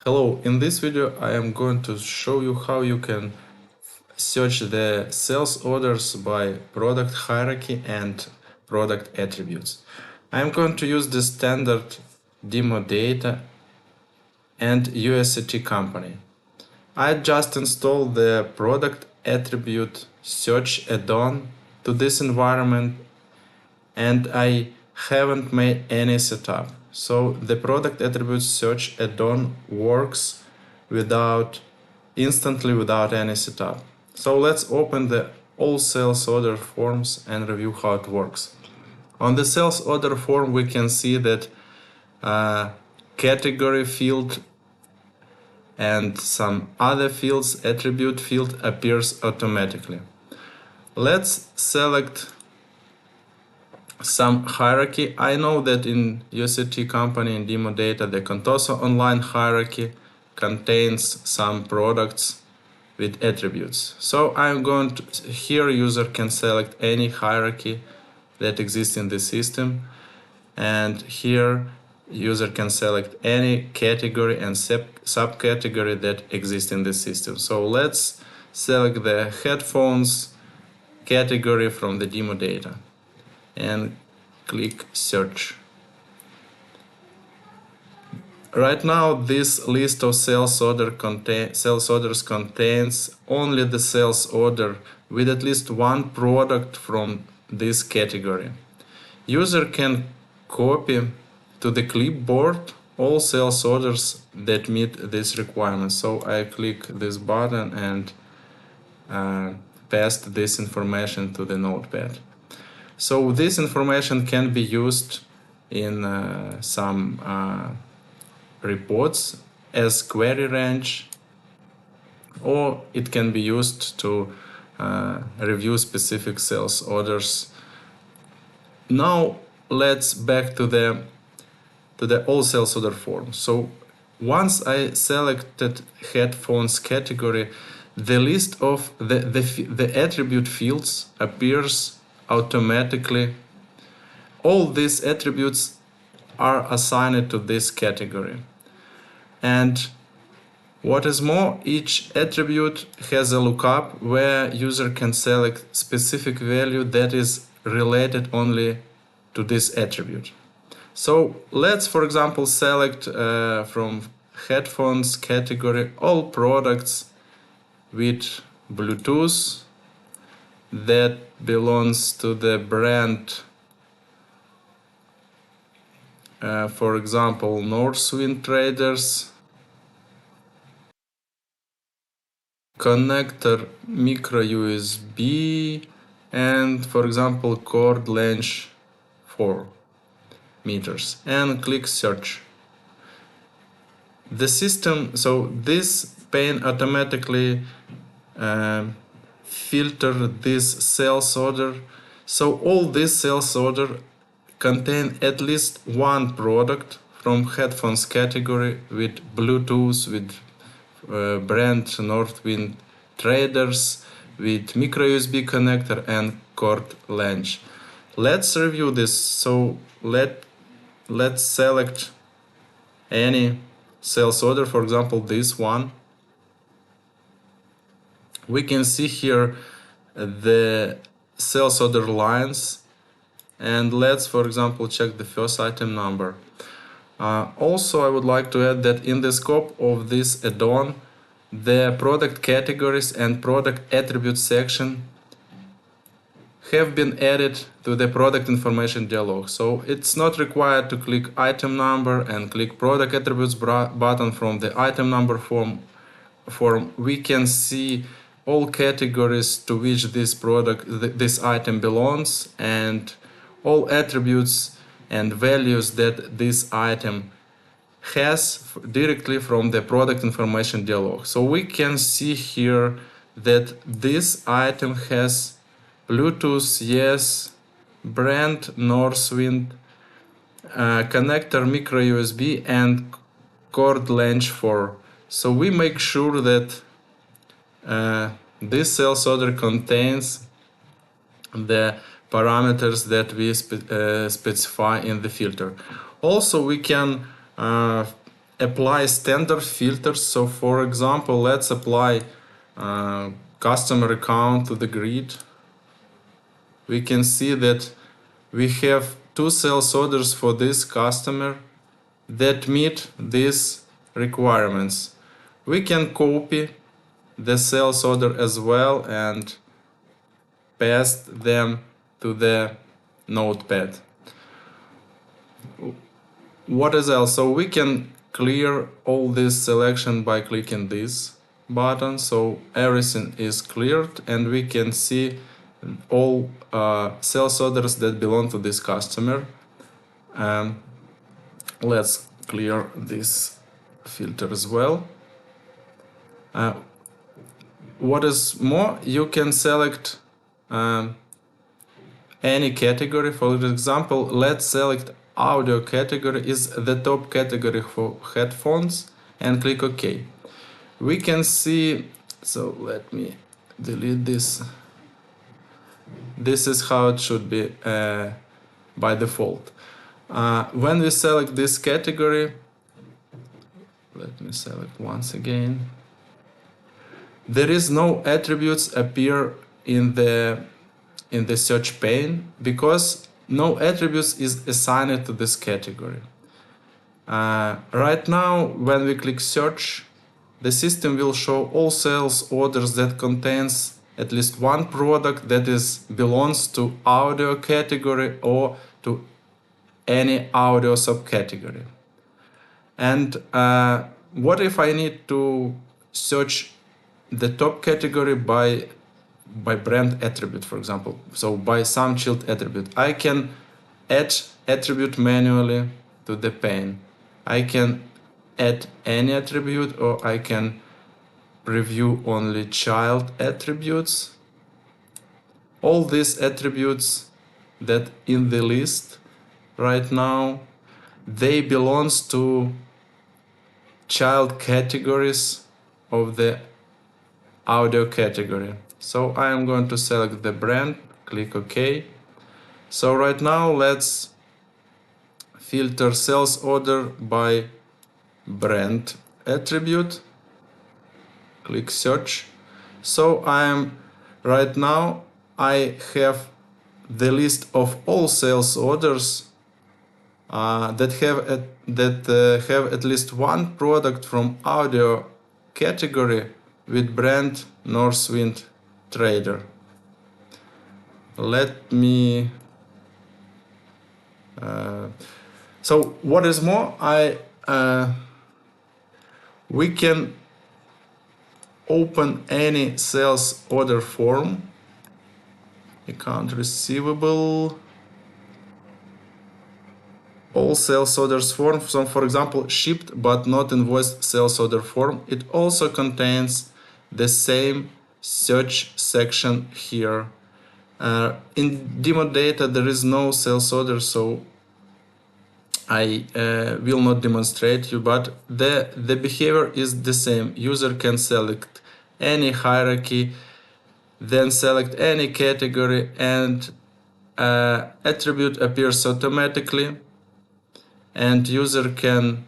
Hello, in this video I am going to show you how you can search the sales orders by product hierarchy and product attributes. I am going to use the standard demo data and USCT company. I just installed the product attribute search add-on to this environment and I haven't made any setup. So the product attribute search add-on works instantly without any setup. So let's open the all sales order forms and review how it works. On the sales order form we can see that category field and some other fields attribute field appears automatically. Let's select some hierarchy. I know that in USCT company in demo data the Contoso online hierarchy contains some products with attributes. So I'm going to, here user can select any hierarchy that exists in the system, and here user can select any category and subcategory that exists in the system. So let's select the headphones category from the demo data and click search. Right now this list of sales orders contains only the sales order with at least one product from this category. User can copy to the clipboard all sales orders that meet this requirement. So I click this button and paste this information to the notepad. So this information can be used in some reports as query range, or it can be used to review specific sales orders. Now let's back to the all sales order form. So once I selected headphones category, the list of the attribute fields appears automatically. All these attributes are assigned to this category. And what is more, each attribute has a lookup where user can select specific value that is related only to this attribute. So let's, for example, select from headphones category all products with Bluetooth that belongs to the brand, for example, Northwind Traders, connector micro USB, and for example cord length 4 meters, and click search. The system, so this pane automatically filter this sales order. So all this sales order contain at least one product from headphones category with Bluetooth, with brand Northwind Traders, with micro USB connector and cord length. Let's review this. So let's select any sales order, for example this one. We can see here the sales order lines, and let's, for example, check the first item number. Also, I would like to add that in the scope of this add-on, the product categories and product attributes section have been added to the product information dialog. So it's not required to click item number and click product attributes button from the item number form. We can see all categories to which this item belongs, and all attributes and values that this item has directly from the product information dialog. So we can see here that this item has Bluetooth, yes, brand Northwind, connector micro USB, and cord length 4. So we make sure that this sales order contains the parameters that we specify in the filter. Also, we can apply standard filters. So for example, let's apply customer account to the grid. We can see that we have 2 sales orders for this customer that meet these requirements. We can copy the sales order as well and paste them to the notepad. What is else? So we can clear all this selection by clicking this button. So everything is cleared and we can see all sales orders that belong to this customer. Let's clear this filter as well. What is more, you can select any category. For example, let's select audio category is the top category for headphones and click OK. We can see, so let me delete this. This is how it should be by default. When we select this category, let me select once again. There is no attributes appear in the search pane because no attributes is assigned to this category. Right now, when we click search, the system will show all sales orders that contains at least one product that belongs to audio category or to any audio subcategory. And what if I need to search the top category by brand attribute, for example, so by some child attribute? I can add attribute manually to the pane. I can add any attribute, or I can review only child attributes. All these attributes that in the list right now, they belongs to child categories of the audio category. So I am going to select the brand, click OK. So right now let's filter sales order by brand attribute, click search. So right now I have the list of all sales orders that have at least one product from audio category with brand Northwind Trader. Let me so what is more, we can open any sales order form, account receivable, all sales orders form. So for example, shipped but not invoiced sales order form. It also contains the same search section here. In demo data there is no sales order, so I will not demonstrate you, but the behavior is the same. User can select any hierarchy, then select any category, and attribute appears automatically, and user can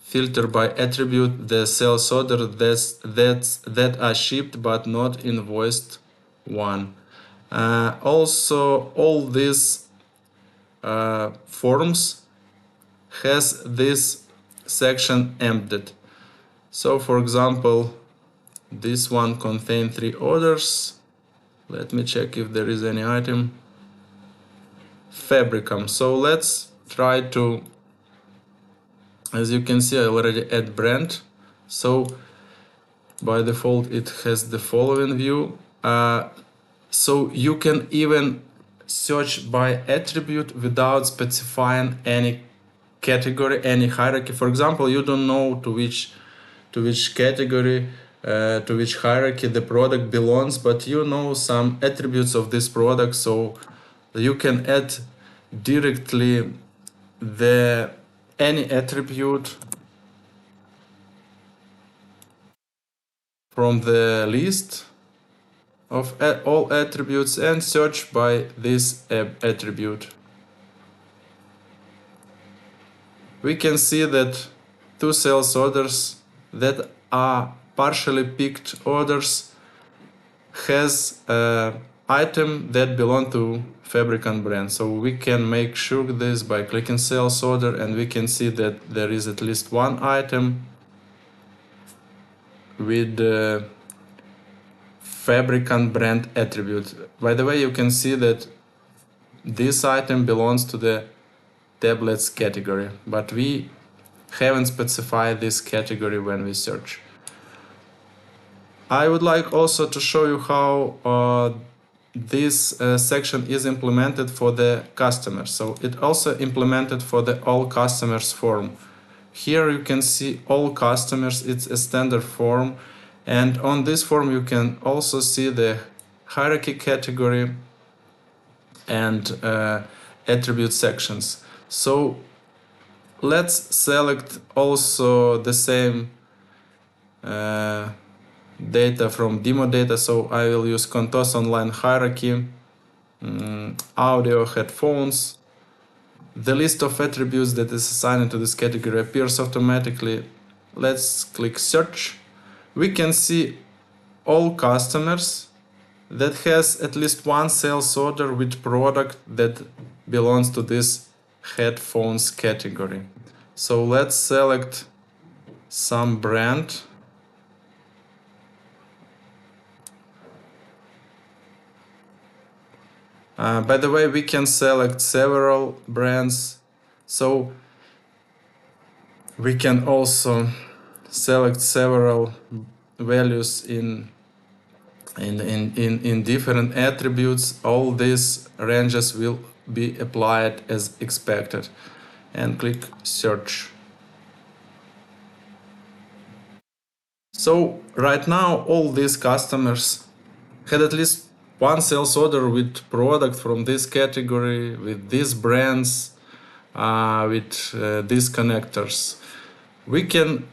filter by attribute the sales order that are shipped but not invoiced one. Also, all these forms has this section emptied. So for example, this one contains 3 orders. Let me check if there is any item. Fabricum. So let's try to, as you can see, I already add brand. So by default it has the following view. So you can even search by attribute without specifying any category, any hierarchy. For example, you don't know to which category, to which hierarchy the product belongs, but you know some attributes of this product, so you can add directly any attribute from the list of all attributes and search by this attribute. We can see that two sales orders that are partially picked orders has an item that belong to fabricant brand. So we can make sure this by clicking sales order, and we can see that there is at least one item with the fabricant brand attribute. By the way, you can see that this item belongs to the tablets category, but we haven't specified this category when we search. I would like also to show you how this section is implemented for the customers. So it also implemented for the all customers form. Here you can see all customers, it's a standard form, and on this form you can also see the hierarchy category and attribute sections. So let's select also the same data from demo data. So I will use Contos Online hierarchy, audio, headphones. The list of attributes that is assigned to this category appears automatically. Let's click search. We can see all customers that has at least one sales order with product that belongs to this headphones category. So let's select some brand. By the way, we can select several brands, so we can also select several values in different attributes. All these ranges will be applied as expected, and click search. So right now all these customers had at least one sales order with product from this category, with these brands, with these connectors. We can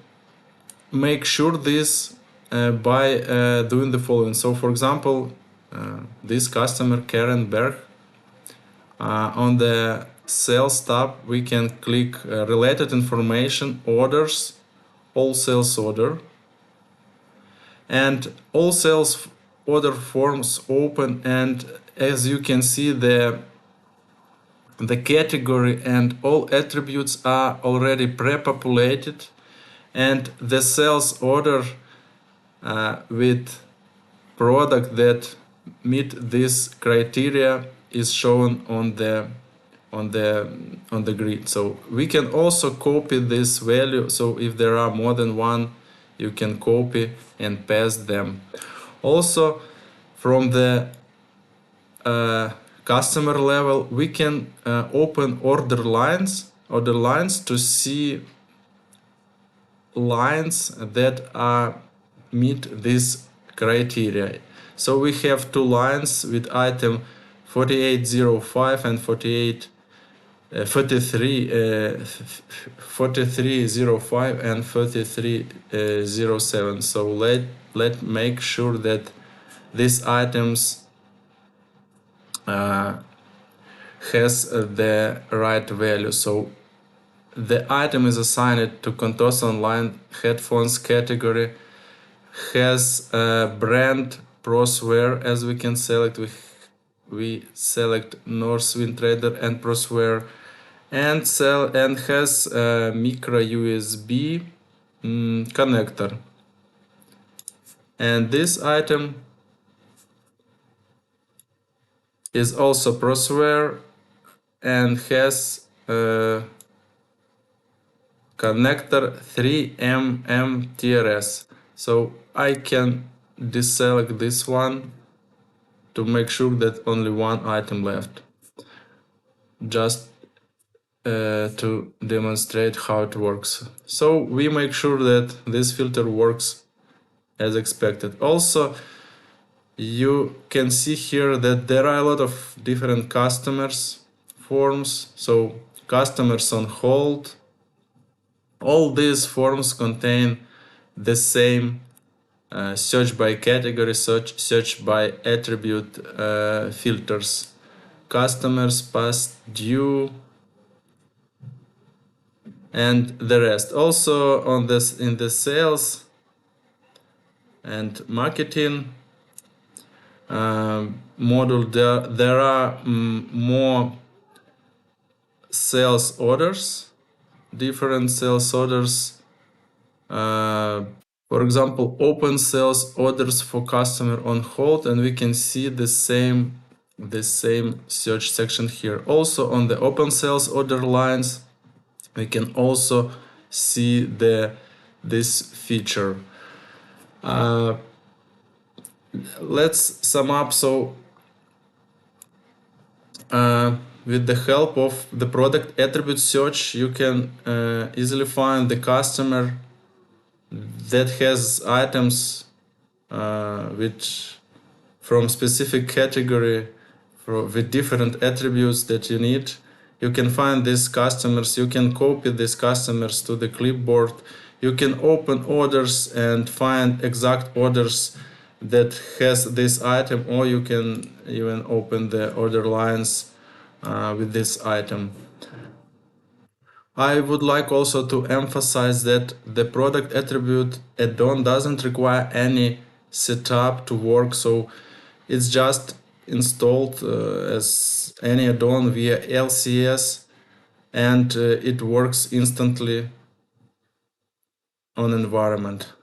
make sure this by doing the following. So for example, this customer Karen Berg, on the sales tab we can click related information, orders, all sales order, and all sales order forms open, and as you can see the category and all attributes are already pre-populated, and the sales order with product that meet this criteria is shown on the grid. So we can also copy this value, so if there are more than one you can copy and paste them. Also from the customer level we can open order lines to see lines that meet this criteria. So we have two lines with item 4805 and 4305 and 4307. So let make sure that these items has the right value. So the item is assigned to Contos Online headphones category, has a brand Proswear, as we can select. We select Northwind Trader and Proswear, and has a micro USB connector. And this item is also Proswear and has a connector 3mm TRS. So I can deselect this one to make sure that only one item left, just to demonstrate how it works. So we make sure that this filter works as expected. Also, you can see here that there are a lot of different customers forms. So customers on hold, all these forms contain the same search by category, search by attribute filters. Customers past due and the rest. Also on this, in the sales and marketing module, there are more sales orders, different sales orders. For example, open sales orders for customer on hold, and we can see the same search section here. Also on the open sales order lines, we can also see this feature. Let's sum up. So with the help of the product attribute search, you can easily find the customer that has items which from specific category with different attributes that you need. You can find these customers, you can copy these customers to the clipboard, you can open orders and find exact orders that has this item, or you can even open the order lines with this item. I would like also to emphasize that the product attribute add-on doesn't require any setup to work, so it's just installed as any add-on via LCS, and it works instantly on environment.